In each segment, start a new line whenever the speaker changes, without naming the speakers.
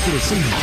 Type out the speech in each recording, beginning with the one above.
presenta.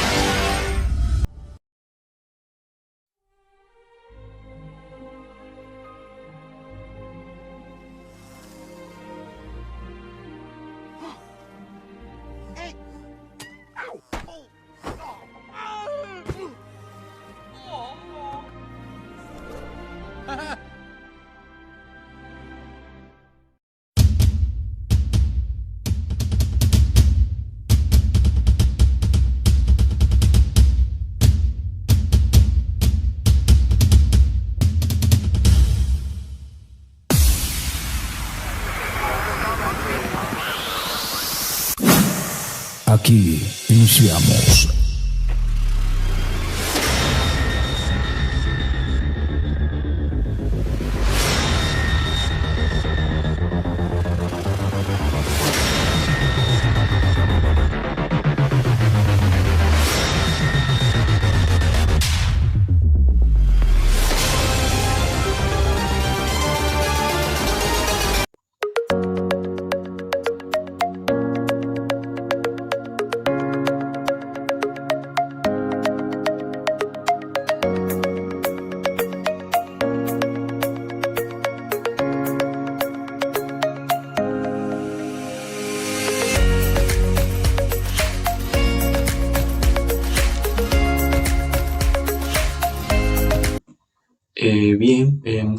Aquí iniciamos.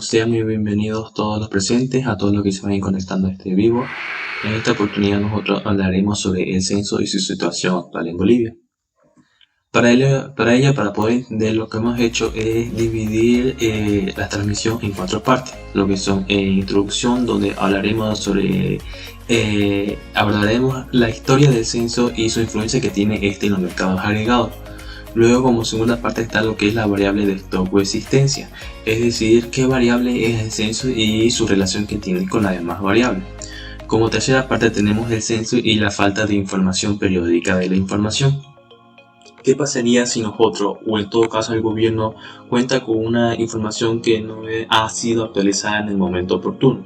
Sean muy bienvenidos todos los presentes, a todos los que se vayan conectando a este vivo. En esta oportunidad nosotros hablaremos sobre el censo y su situación actual en Bolivia. Para poder entender lo que hemos hecho es dividir la transmisión en 4 partes, lo que son introducción, donde hablaremos la historia del censo y su influencia que tiene en los mercados agregados. Luego, como segunda parte, está lo que es la variable de stock o existencia, es decir, qué variable es el censo y su relación que tiene con las demás variables. Como tercera parte tenemos el censo y la falta de información periódica de la información. ¿Qué pasaría si nosotros, o en todo caso el gobierno, cuenta con una información que no ha sido actualizada en el momento oportuno?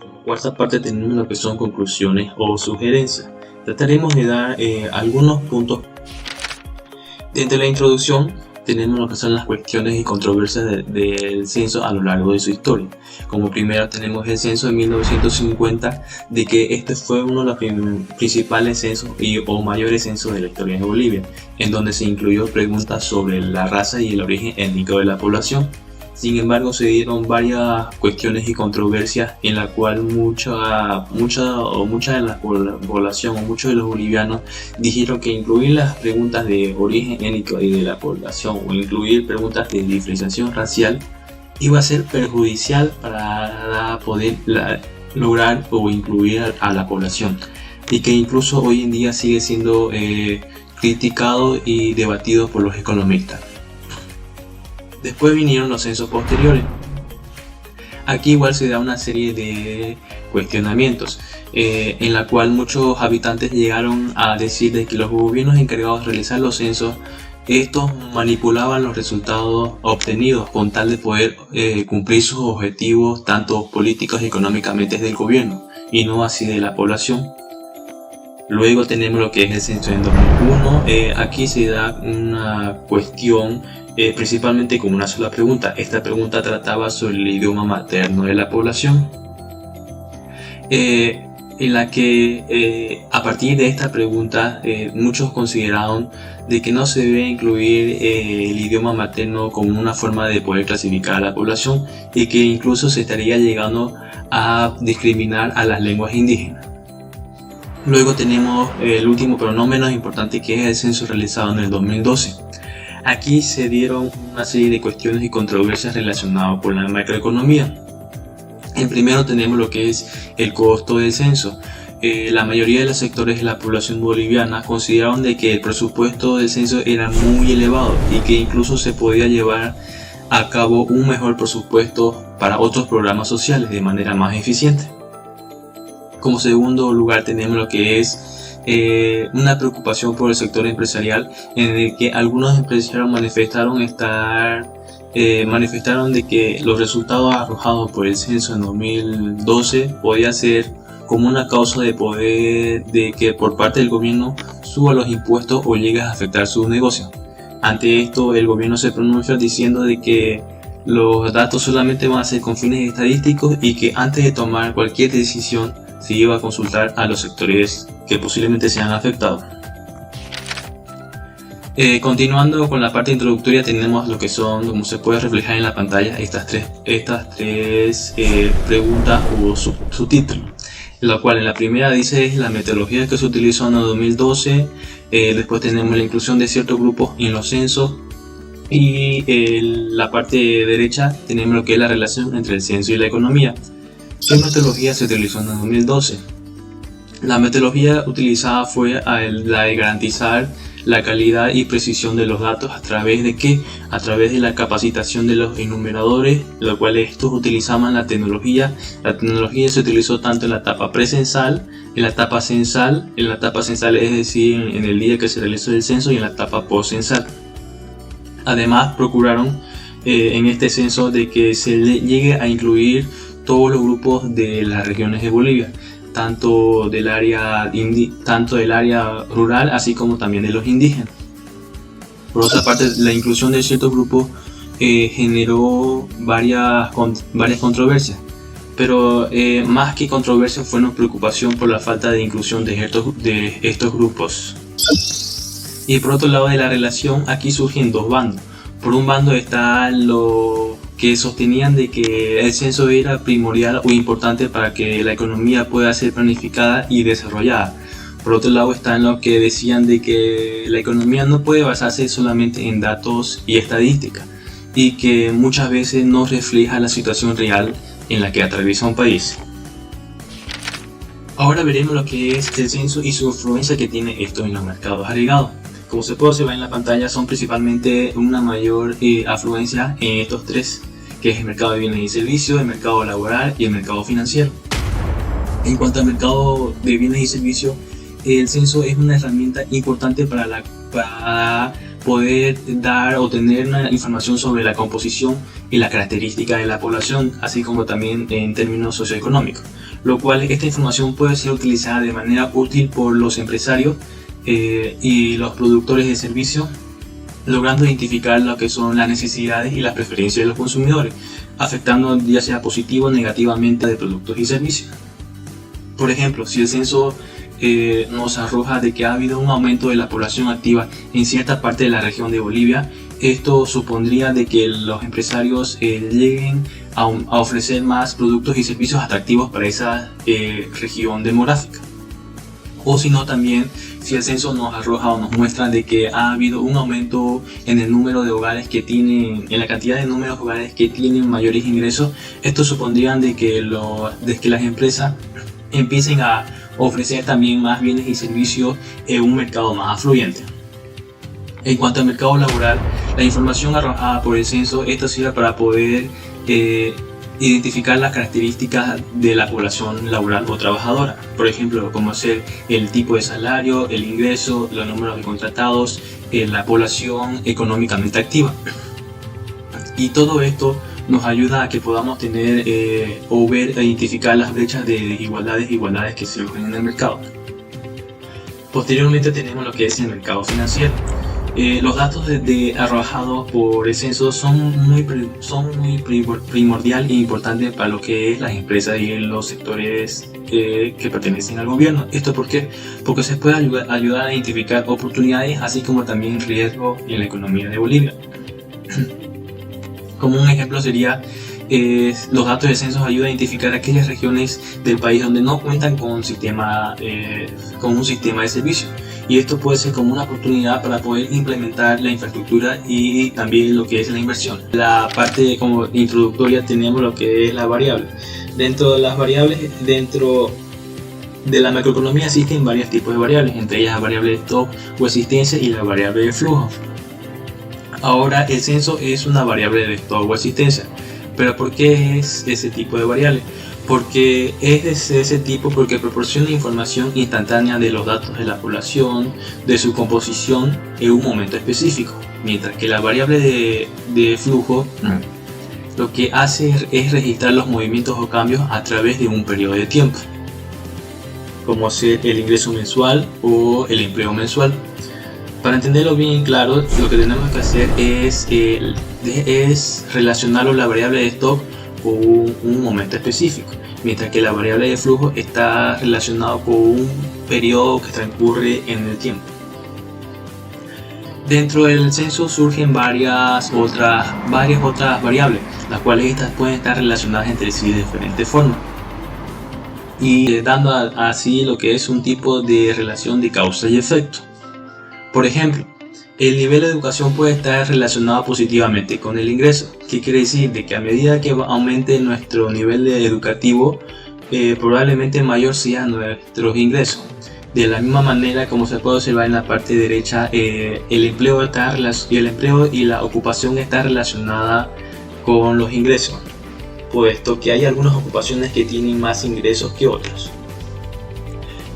Como cuarta parte tenemos lo que son conclusiones o sugerencias. Trataremos de dar algunos puntos. Dentro de la introducción tenemos lo que son las cuestiones y controversias del censo a lo largo de su historia. Como primero tenemos el censo de 1950, de que este fue uno de los principales censos o mayores censos de la historia de Bolivia, en donde se incluyó preguntas sobre la raza y el origen étnico de la población. Sin embargo, se dieron varias cuestiones y controversias en la cual mucha de la población o muchos de los bolivianos dijeron que incluir las preguntas de origen étnico y de la población o incluir preguntas de diferenciación racial iba a ser perjudicial para poder lograr o incluir a la población, y que incluso hoy en día sigue siendo criticado y debatido por los economistas. Después vinieron los censos posteriores. Aquí igual se da una serie de cuestionamientos en la cual muchos habitantes llegaron a decir de que los gobiernos encargados de realizar los censos, estos manipulaban los resultados obtenidos con tal de poder cumplir sus objetivos tanto políticos y económicamente del gobierno y no así de la población. Luego tenemos lo que es el censo en 2001. Aquí se da una cuestión principalmente con una sola pregunta. Esta pregunta trataba sobre el idioma materno de la población, en la que a partir de esta pregunta muchos consideraron de que no se debe incluir el idioma materno como una forma de poder clasificar a la población, y que incluso se estaría llegando a discriminar a las lenguas indígenas. Luego tenemos el último pero no menos importante, que es el censo realizado en el 2012. Aquí se dieron una serie de cuestiones y controversias relacionadas con la macroeconomía. En primero tenemos lo que es el costo del censo. La mayoría de los sectores de la población boliviana consideraron de que el presupuesto del censo era muy elevado y que incluso se podía llevar a cabo un mejor presupuesto para otros programas sociales de manera más eficiente. Como segundo lugar tenemos lo que es una preocupación por el sector empresarial, en el que algunos empresarios manifestaron de que los resultados arrojados por el censo en 2012 podía ser como una causa de poder de que por parte del gobierno suba los impuestos o llegue a afectar sus negocios. Ante esto, el gobierno se pronuncia diciendo de que los datos solamente van a ser con fines estadísticos y que antes de tomar cualquier decisión se iba a consultar a los sectores que posiblemente sean afectados. Continuando con la parte introductoria, tenemos lo que son, como se puede reflejar en la pantalla, estas tres preguntas o subtítulos, lo cual en la primera dice es la metodología que se utilizó en el 2012, después tenemos la inclusión de ciertos grupos en los censos, y en la parte derecha tenemos lo que es la relación entre el censo y la economía. ¿Qué metodología se utilizó en el 2012? La metodología utilizada fue la de garantizar la calidad y precisión de los datos a través de ¿qué? A través de la capacitación de los enumeradores, lo cual estos utilizaban la tecnología. La tecnología se utilizó tanto en la etapa precensal, en la etapa censal, es decir, en el día que se realizó el censo, y en la etapa postcensal. Además, procuraron en este censo de que se llegue a incluir todos los grupos de las regiones de Bolivia, tanto del área rural así como también de los indígenas. Por otra parte, la inclusión de ciertos grupos generó varias controversias, pero más que controversias fueron preocupación por la falta de inclusión de estos grupos. Y por otro lado de la relación, aquí surgen dos bandos. Por un bando está los que sostenían de que el censo era primordial o importante para que la economía pueda ser planificada y desarrollada. Por otro lado están los que decían de que la economía no puede basarse solamente en datos y estadísticas, y que muchas veces no refleja la situación real en la que atraviesa un país. Ahora veremos lo que es el censo y su influencia que tiene esto en los mercados agregados. Como se puede observar en la pantalla, son principalmente una mayor afluencia en estos tres, que es el mercado de bienes y servicios, el mercado laboral y el mercado financiero. En cuanto al mercado de bienes y servicios, el censo es una herramienta importante para poder dar o tener una información sobre la composición y la característica de la población, así como también en términos socioeconómicos, lo cual esta información puede ser utilizada de manera útil por los empresarios y los productores de servicios, logrando identificar lo que son las necesidades y las preferencias de los consumidores, afectando ya sea positivo o negativamente de productos y servicios. Por ejemplo, si el censo nos arroja de que ha habido un aumento de la población activa en cierta parte de la región de Bolivia, esto supondría de que los empresarios lleguen a ofrecer más productos y servicios atractivos para esa región demográfica. O si no, también si el censo nos arroja o nos muestra de que ha habido un aumento en el número de hogares que tienen, en la cantidad de números de hogares que tienen mayores ingresos, esto supondría de que las empresas empiecen a ofrecer también más bienes y servicios en un mercado más afluente. En cuanto al mercado laboral, la información arrojada por el censo, esto sirve para poder identificar las características de la población laboral o trabajadora, por ejemplo, como ser el tipo de salario, el ingreso, los números de contratados, la población económicamente activa. Y todo esto nos ayuda a que podamos tener o ver e identificar las brechas de igualdades que se surgen en el mercado. Posteriormente tenemos lo que es el mercado financiero. Los datos arrojados por el censo son muy primordial e importantes para lo que es las empresas y los sectores que pertenecen al gobierno. ¿Esto por qué? Porque se puede ayudar a identificar oportunidades así como también riesgos en la economía de Bolivia. Como un ejemplo sería, los datos de censos ayudan a identificar aquellas regiones del país donde no cuentan con un sistema de servicio. Y esto puede ser como una oportunidad para poder implementar la infraestructura y también lo que es la inversión. La parte como introductoria tenemos lo que es la variable. Dentro de las variables, dentro de la macroeconomía existen varios tipos de variables, entre ellas la variable de stock o existencia y la variable de flujo. Ahora el censo es una variable de stock o existencia. ¿Pero por qué es ese tipo de variable? Porque es de ese tipo porque proporciona información instantánea de los datos de la población, de su composición en un momento específico, mientras que la variable de flujo lo que hace es registrar los movimientos o cambios a través de un periodo de tiempo. como ser el ingreso mensual o el empleo mensual. Para entenderlo bien claro, lo que tenemos que hacer es relacionar la variable de stock con un momento específico, mientras que la variable de flujo está relacionada con un periodo que transcurre en el tiempo. Dentro del censo surgen varias otras variables, las cuales estas pueden estar relacionadas entre sí de diferentes formas, y dando así lo que es un tipo de relación de causa y efecto. Por ejemplo, el nivel de educación puede estar relacionado positivamente con el ingreso. ¿Qué quiere decir? De que a medida que aumente nuestro nivel educativo, probablemente mayor sean nuestros ingresos. De la misma manera, como se puede observar en la parte derecha, el empleo y la ocupación está relacionada con los ingresos, puesto que hay algunas ocupaciones que tienen más ingresos que otras.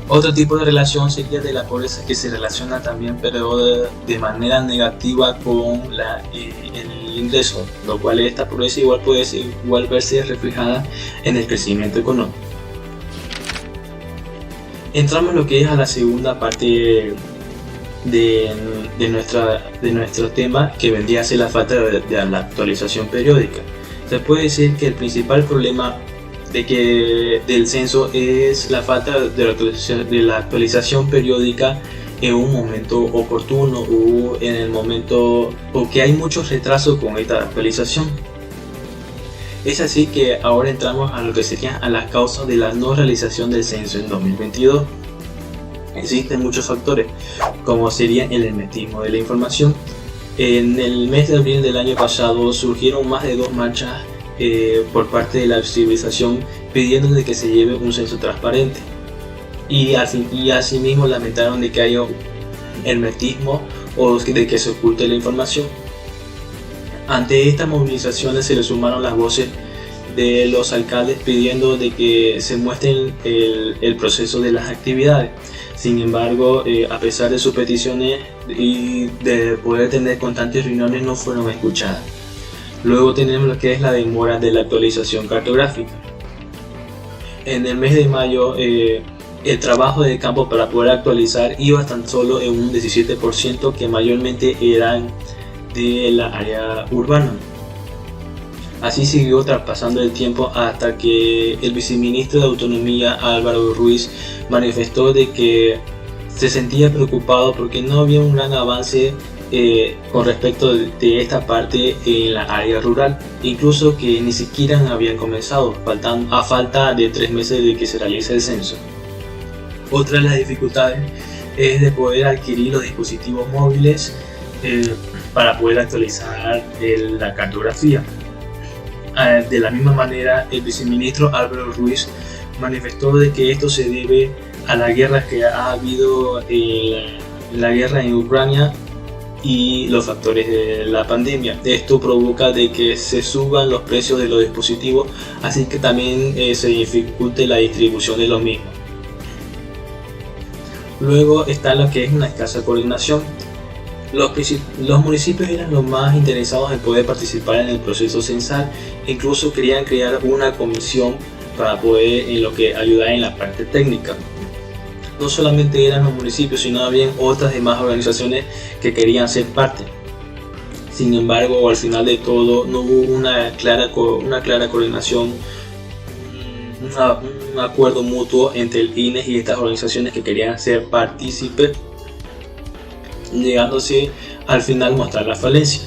Otro tipo de relación sería de la pobreza, que se relaciona también, pero de manera negativa con el ingreso, lo cual esta pobreza puede verse reflejada en el crecimiento económico. Entramos en lo que es a la segunda parte de nuestro tema, que vendría a ser la falta de la actualización periódica. Se puede decir que el principal problema del censo es la falta de la actualización periódica en un momento oportuno o en el momento, o que hay muchos retrasos con esta actualización. Es así que ahora entramos a lo que serían a las causas de la no realización del censo en 2022. Existen muchos factores, como sería el hermetismo de la información. En el mes de abril del año pasado surgieron más de 2 marchas por parte de la civilización pidiendo de que se lleve un censo transparente, y asimismo lamentaron de que haya hermetismo o de que se oculte la información. Ante estas movilizaciones se le sumaron las voces de los alcaldes pidiendo de que se muestre el proceso de las actividades. Sin embargo, a pesar de sus peticiones y de poder tener constantes reuniones, no fueron escuchadas. Luego tenemos lo que es la demora de la actualización cartográfica. En el mes de mayo, el trabajo de campo para poder actualizar iba tan solo en un 17%, que mayormente eran de la área urbana. Así siguió traspasando el tiempo hasta que el viceministro de Autonomía, Álvaro Ruiz, manifestó de que se sentía preocupado porque no había un gran avance con respecto de esta parte en la área rural, incluso que ni siquiera habían comenzado, a falta de 3 meses de que se realice el censo. Otra de las dificultades es de poder adquirir los dispositivos móviles para poder actualizar la cartografía. De la misma manera, el viceministro Álvaro Ruiz manifestó de que esto se debe a la guerra que ha habido, la guerra en Ucrania y los factores de la pandemia. Esto provoca de que se suban los precios de los dispositivos, así que también se dificulte la distribución de los mismos. Luego está lo que es una escasa coordinación. Los municipios eran los más interesados en poder participar en el proceso censal, incluso querían crear una comisión para poder ayudar en la parte técnica. No solamente eran los municipios, sino había otras demás organizaciones que querían ser parte. Sin embargo, al final de todo, no hubo una clara coordinación, un acuerdo mutuo entre el INE y estas organizaciones que querían ser partícipes, llegándose al final mostrar la falencia.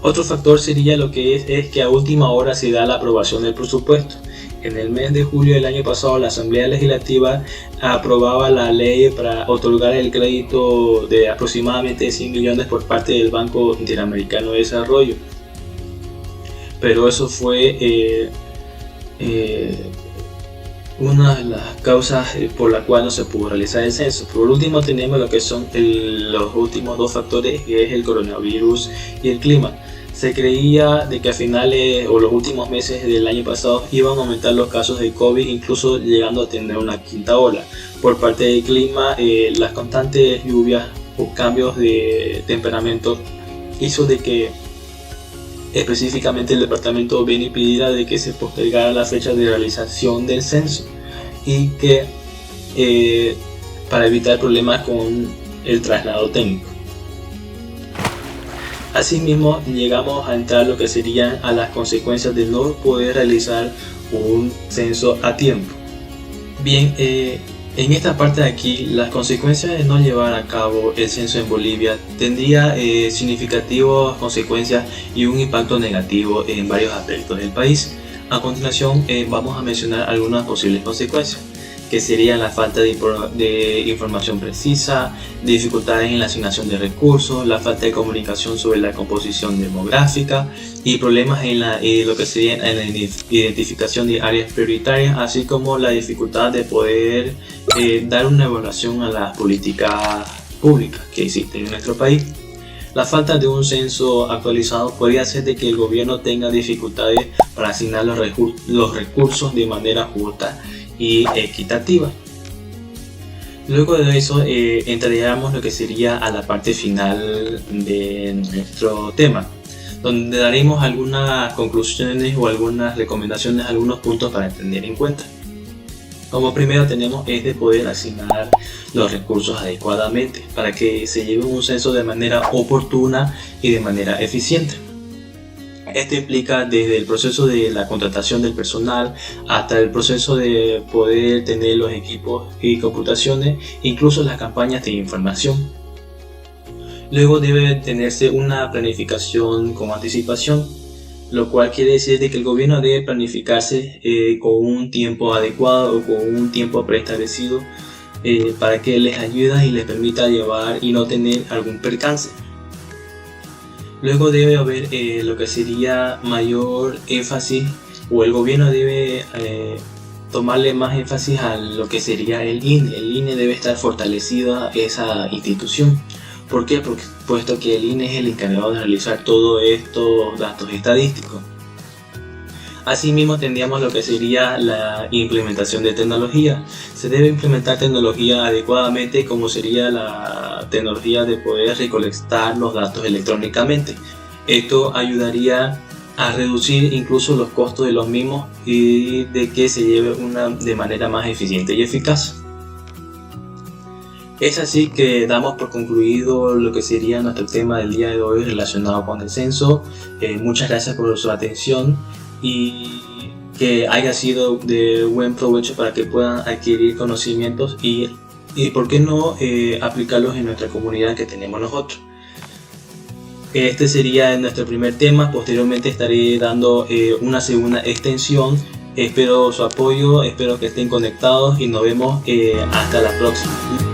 Otro factor sería lo que es que a última hora se da la aprobación del presupuesto. En el mes de julio del año pasado, la Asamblea Legislativa aprobaba la ley para otorgar el crédito de aproximadamente 100 millones por parte del Banco Interamericano de Desarrollo. Pero eso fue una de las causas por la cual no se pudo realizar el censo. Por último tenemos lo que son los últimos 2 factores, que es el coronavirus y el clima. Se creía de que a finales o los últimos meses del año pasado iban a aumentar los casos de COVID, incluso llegando a tener una 5ª ola. Por parte del clima, las constantes lluvias o cambios de temperamento hizo de que específicamente el departamento Beni pidiera de que se postergara la fecha de realización del censo. y que para evitar problemas con el traslado técnico. Asimismo, llegamos a entrar lo que serían a las consecuencias de no poder realizar un censo a tiempo. Bien, en esta parte de aquí, las consecuencias de no llevar a cabo el censo en Bolivia tendría significativas consecuencias y un impacto negativo en varios aspectos del país. A continuación vamos a mencionar algunas posibles consecuencias, que serían la falta de información precisa, dificultades en la asignación de recursos, la falta de comunicación sobre la composición demográfica y problemas en lo que sería en la identificación de áreas prioritarias, así como la dificultad de poder dar una evaluación a las políticas públicas que existen en nuestro país. La falta de un censo actualizado podría hacer de que el gobierno tenga dificultades para asignar los recursos de manera justa y equitativa. Luego de eso entraríamos lo que sería a la parte final de nuestro tema, donde daremos algunas conclusiones o algunas recomendaciones, algunos puntos para tener en cuenta. Como primero tenemos es de poder asignar los recursos adecuadamente para que se lleve un censo de manera oportuna y de manera eficiente. Esto implica desde el proceso de la contratación del personal hasta el proceso de poder tener los equipos y computaciones, incluso las campañas de información. Luego debe tenerse una planificación con anticipación, lo cual quiere decir de que el gobierno debe planificarse con un tiempo adecuado o con un tiempo preestablecido para que les ayude y les permita llevar y no tener algún percance. Luego debe haber lo que sería mayor énfasis, o el gobierno debe tomarle más énfasis a lo que sería el INE. El INE debe estar fortalecida esa institución. ¿Por qué? Porque puesto que el INE es el encargado de realizar todos estos datos estadísticos. Asimismo tendríamos lo que sería la implementación de tecnología. Se debe implementar tecnología adecuadamente, como sería la tecnología de poder recolectar los datos electrónicamente. Esto ayudaría a reducir incluso los costos de los mismos y de que se lleve de manera más eficiente y eficaz. Es así que damos por concluido lo que sería nuestro tema del día de hoy relacionado con el censo. Muchas gracias por su atención y que haya sido de buen provecho para que puedan adquirir conocimientos y por qué no aplicarlos en nuestra comunidad que tenemos nosotros. Este sería nuestro primer tema. Posteriormente estaré dando una segunda extensión. Espero su apoyo, espero que estén conectados y nos vemos hasta la próxima.